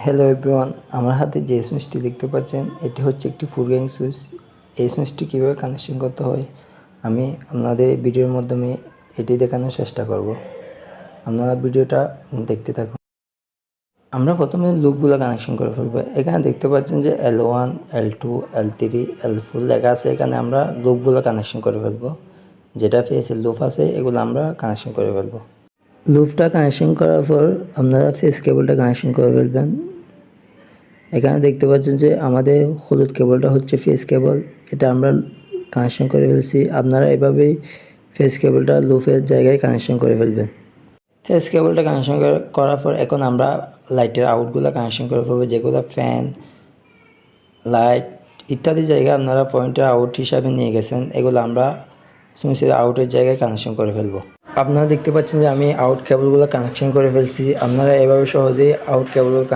Hello everyone, আমার হাতে যে সুইচটি দেখতে পাচ্ছেন এটি হচ্ছে একটি ফুল গ্যাং সুইচ। এই সুইচটি কীভাবে কানেকশন করতে হয় আমি আপনাদের ভিডিওর মাধ্যমে এটি দেখানোর চেষ্টা করব। আপনারা ভিডিওটা দেখতে থাকুন। আমরা প্রথমে লুপগুলো কানেকশন করে ফেলবো। এখানে দেখতে পাচ্ছেন যে L1, L2, L3, L4 লেখা আছে। এখানে আমরা লুপগুলো কানেকশন করে ফেলবো। যেটা ফেসে লুপ আছে এগুলো আমরা কানেকশন করে ফেলবো। লুপটা কানেকশন করার পর আপনারা ফেস কেবলটা কানেকশন করে ফেলবেন। এখানে দেখতে পাচ্ছেন যে আমাদের হলুদ কেবলটা হচ্ছে ফেস কেবল, এটা আমরা কানেকশন করে ফেলছি। আপনারা এভাবেই ফেস কেবলটা লুপের জায়গায় কানেকশন করে ফেলবেন। ফেস কেবলটা কানেকশন করার পর এখন আমরা লাইটের আউটগুলো কানেকশন করে ফেলবো, যেগুলো ফ্যান, লাইট ইত্যাদি জায়গায় আপনারা পয়েন্টের আউট হিসাবে নিয়ে গেছেন, এগুলো আমরা সুইচের আউটের জায়গায় কানেকশন করে ফেলবো। আপনারা দেখতে পাচ্ছেন যে আমি আউট কেবলগুলো কানেকশন করে ফেলছি। আপনারা এভাবে সহজেই আউট কেবলগুলো